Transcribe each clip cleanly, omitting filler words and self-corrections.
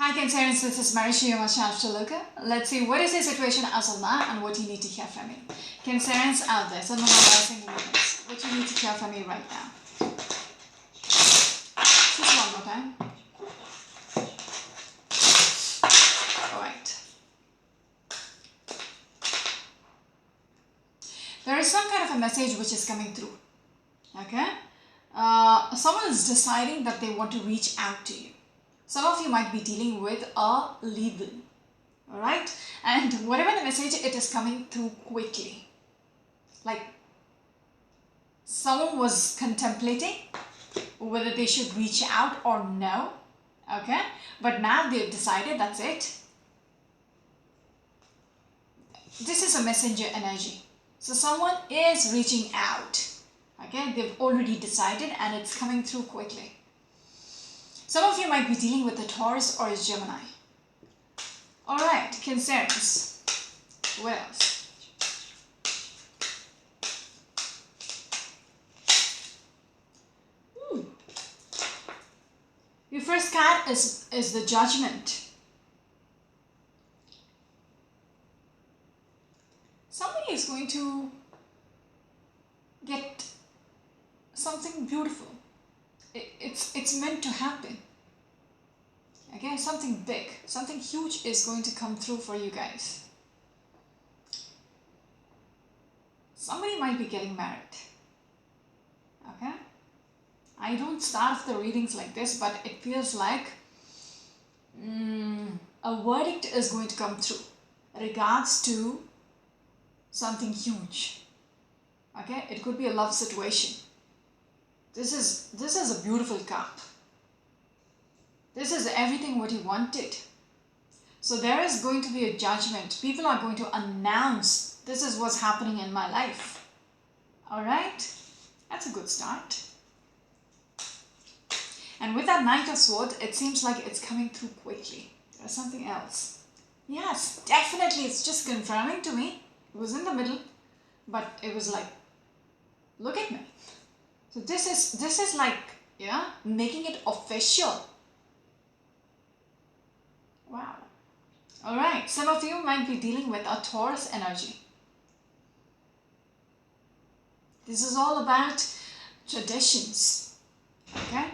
Hi Cancerians, this is Marishi, your astrologer. Let's see what is the situation as of now and what you need to hear from me. Cancerians out there, so no rising women's, what you need to hear from me right now. Just one more time. Alright. There is some kind of a message which is coming through. Okay? Someone is deciding that they want to reach out to you. Some of you might be dealing with a label, alright? And whatever the message, it is coming through quickly. Like, someone was contemplating whether they should reach out or no, okay? But now they've decided, that's it. This is a messenger energy. So someone is reaching out, okay? They've already decided and it's coming through quickly. Some of you might be dealing with a Taurus or a Gemini. Alright, Cancerians. What else? Your first card is the Judgment. Somebody is going to get something beautiful. It's meant to happen. Okay, something big, something huge is going to come through for you guys. Somebody might be getting married. Okay, I don't start the readings like this, but it feels like a verdict is going to come through regards to something huge. Okay, it could be a love situation. This is a beautiful cup. This is everything what you wanted. So there is going to be a judgment. People are going to announce this is what's happening in my life. Alright? That's a good start. And with that Knight of Swords, it seems like it's coming through quickly. There's something else. Yes, definitely. It's just confirming to me. It was in the middle, but it was like, look at me. So this is like, yeah, making it official. Wow. Alright, some of you might be dealing with a Taurus energy. This is all about traditions. Okay?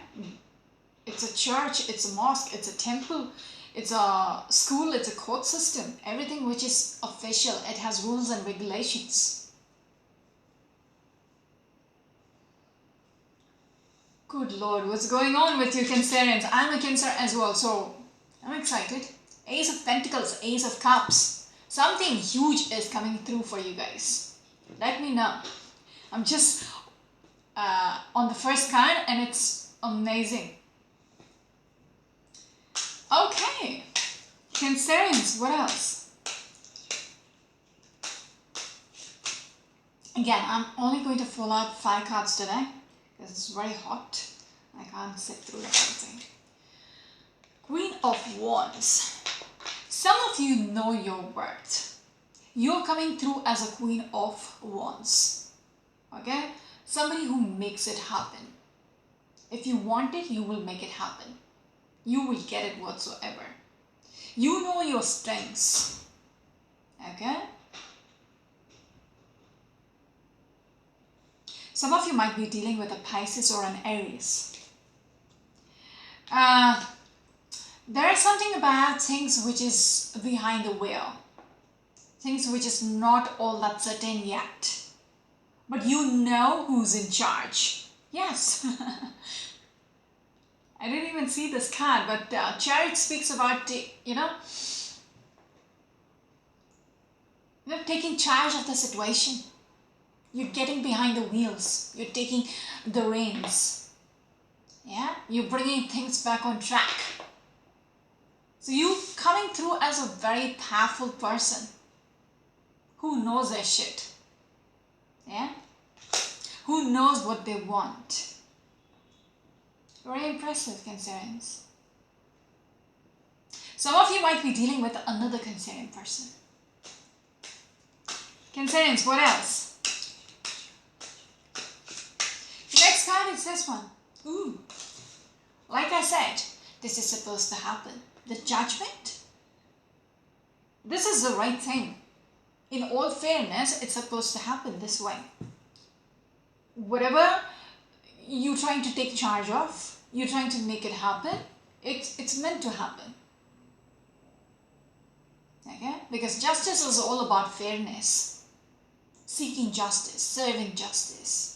It's a church, it's a mosque, it's a temple, it's a school, it's a court system. Everything which is official, it has rules and regulations. Good Lord, what's going on with you Cancerians? I'm a Cancer as well, so I'm excited. Ace of Pentacles, Ace of Cups. Something huge is coming through for you guys. Let me know. I'm just on the first card and it's amazing. Okay. Cancerians, what else? Again, I'm only going to pull out 5 cards today. It's very hot. I can't sit through the whole thing. Queen of Wands. Some of you know your worth. You're coming through as a Queen of Wands. Okay? Somebody who makes it happen. If you want it, you will make it happen. You will get it whatsoever. You know your strengths. Okay? Some of you might be dealing with a Pisces or an Aries. There is something about things which is behind the veil. Things which is not all that certain yet. But you know who's in charge. Yes. I didn't even see this card, but Chariot speaks about, taking charge of the situation. You're getting behind the wheels. You're taking the reins. Yeah? You're bringing things back on track. So you coming through as a very powerful person who knows their shit. Yeah? Who knows what they want. Very impressive, Cancerians. Some of you might be dealing with another Cancerian person. Cancerians, what else? The next card is this one. Ooh. Like I said, this is supposed to happen. The judgment, this is the right thing. In all fairness, it's supposed to happen this way. Whatever you're trying to take charge of, you're trying to make it happen, it's meant to happen. Okay? Because justice is all about fairness, seeking justice, serving justice.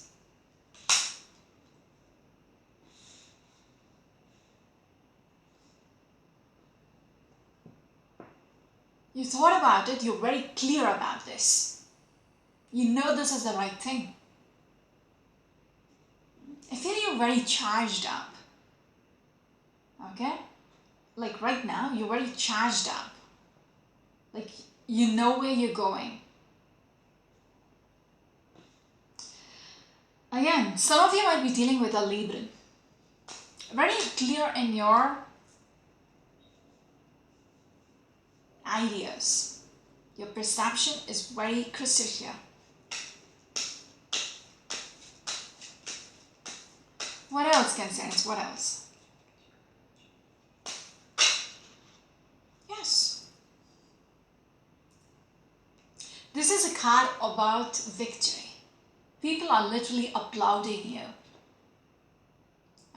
You thought about it, you're very clear about this. You know this is the right thing. I feel you're very charged up. Okay? Like right now, you're very charged up. Like you know where you're going. Again, some of you might be dealing with a Libran. Very clear in your ideas. Your perception is very crystal clear. What else, Cancerians? What else? Yes. This is a card about victory. People are literally applauding you.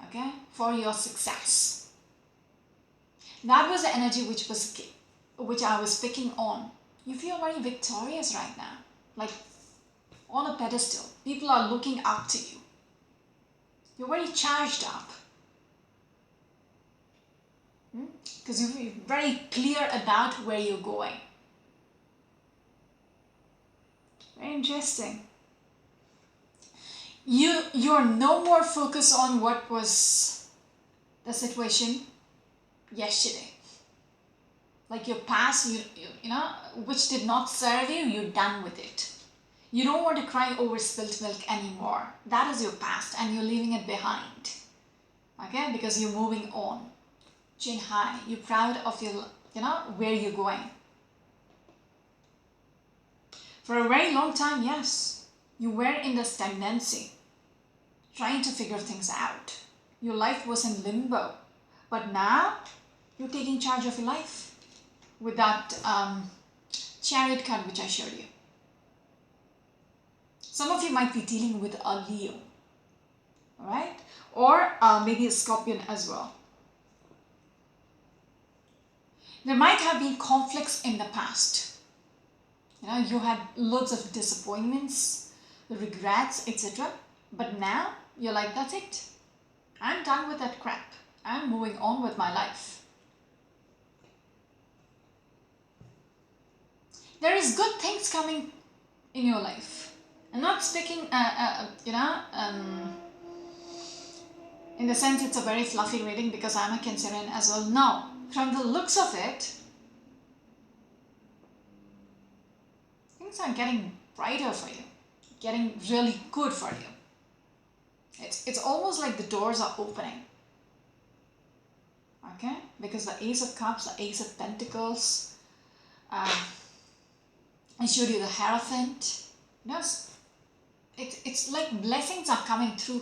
Okay? For your success. That was the energy which I was picking on. You feel very victorious right now. Like on a pedestal. People are looking up to you. You're very charged up. Because you're very clear about where you're going. Very interesting. You're no more focused on what was the situation yesterday. Like your past, you know, which did not serve you, you're done with it. You don't want to cry over spilt milk anymore. That is your past and you're leaving it behind. Okay? Because you're moving on. Chin high. You're proud of your, you know, where you're going. For a very long time, yes, you were in the stagnancy, trying to figure things out. Your life was in limbo. But now, you're taking charge of your life with that chariot card which I showed you. Some of you might be dealing with a Leo, alright? Or maybe a Scorpion as well. There might have been conflicts in the past. You know, you had loads of disappointments, regrets, etc. But now, you're like, that's it. I'm done with that crap. I'm moving on with my life. There is good things coming in your life. I'm not speaking, in the sense it's a very fluffy reading because I'm a Cancerian as well. No, from the looks of it, things are getting brighter for you, getting really good for you. It's almost like the doors are opening. Okay, because the Ace of Cups, the Ace of Pentacles, I showed you the Hierophant. Yes. It's like blessings are coming through.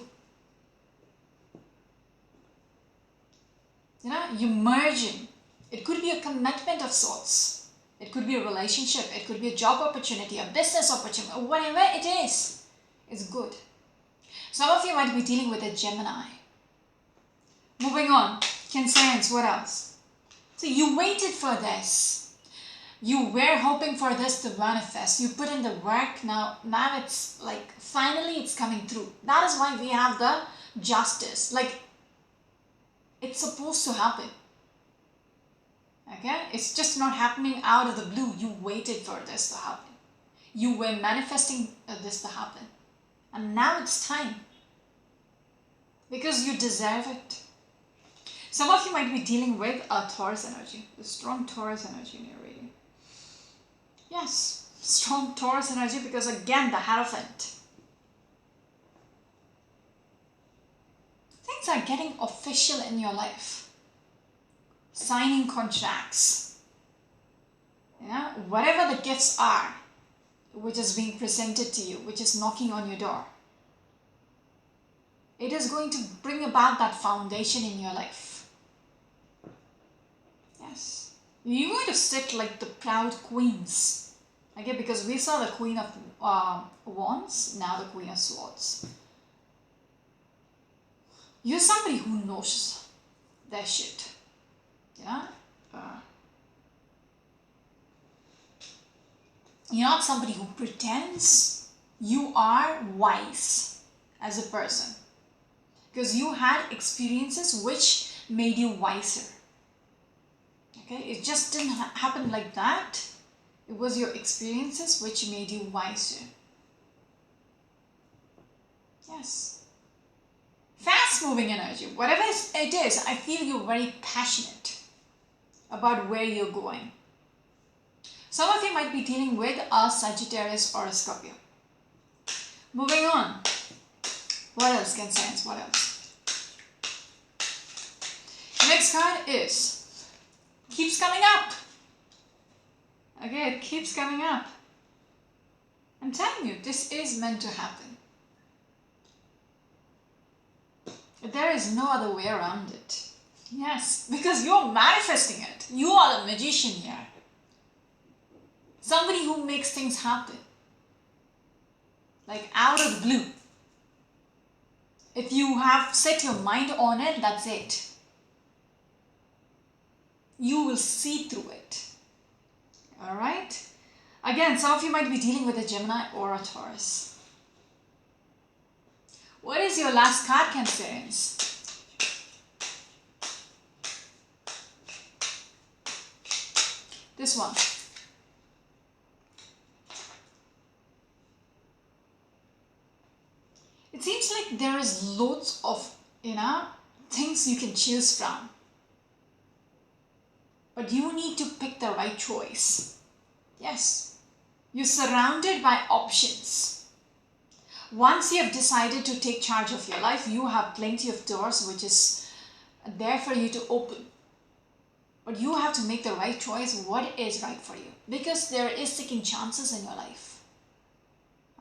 You know, you're merging. It could be a commitment of sorts. It could be a relationship. It could be a job opportunity, a business opportunity, whatever it is. It's good. Some of you might be dealing with a Gemini. Moving on. Cancerians, what else? So you waited for this. You were hoping for this to manifest. You put in the work. Now it's like finally it's coming through. That is why we have the justice. Like it's supposed to happen. Okay? It's just not happening out of the blue. You waited for this to happen. You were manifesting this to happen. And now it's time. Because you deserve it. Some of you might be dealing with a Taurus energy. The strong Taurus energy in your reading. Yes, strong Taurus energy because again the Hierophant. Things are getting official in your life. Signing contracts. You know, whatever the gifts are which is being presented to you, which is knocking on your door. It is going to bring about that foundation in your life. Yes. You're going to sit like the proud queens. Okay, because we saw the Queen of Wands, now the Queen of Swords. You're somebody who knows their shit. Yeah? You're not somebody who pretends. You are wise as a person. Because you had experiences which made you wiser. Okay, it just didn't happen like that. It was your experiences which made you wiser. Yes. Fast moving energy. Whatever it is, I feel you're very passionate about where you're going. Some of you might be dealing with a Sagittarius or a Scorpio. Moving on. What else can sense? What else? Next card is keeps coming up. Okay, it keeps coming up. I'm telling you, this is meant to happen. There is no other way around it. Yes, because you're manifesting it. You are the magician here. Somebody who makes things happen. Like out of the blue. If you have set your mind on it, that's it. You will see through it. Alright? Again, some of you might be dealing with a Gemini or a Taurus. What is your last card, Cancerians? This one. It seems like there is loads of, things you can choose from. But you need to pick the right choice. Yes. You're surrounded by options. Once you have decided to take charge of your life, you have plenty of doors which is there for you to open. But you have to make the right choice, what is right for you. Because there is second chances in your life.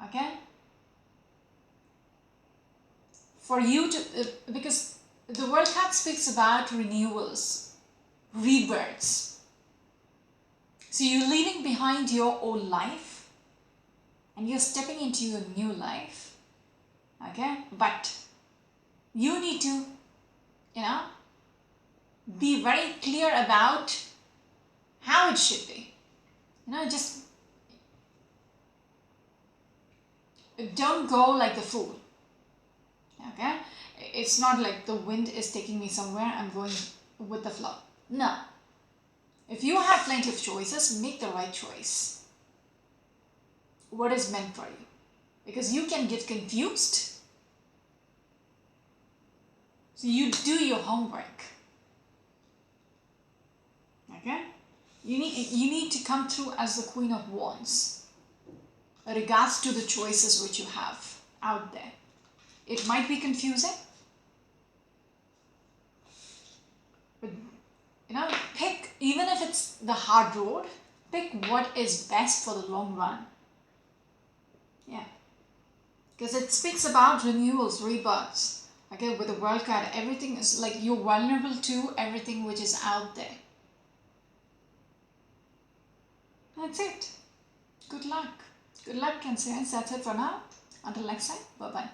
Okay? For you to, because the World card speaks about renewals, rebirths. So you're leaving behind your old life and you're stepping into your new life. Okay? But you need to, be very clear about how it should be. Just don't go like the fool. Okay? It's not like the wind is taking me somewhere, I'm going with the flow. No. If you have plenty of choices, make the right choice. What is meant for you? Because you can get confused. So you do your homework. Okay? You need to come through as the Queen of Wands. Regards to the choices which you have out there. It might be confusing. But, pick, even if it's the hard road, pick what is best for the long run. Yeah. Because it speaks about renewals, rebirths. Okay, with the World card, everything is like you're vulnerable to everything which is out there. That's it. Good luck. Good luck, Cancerians. That's it for now. Until next time. Bye-bye.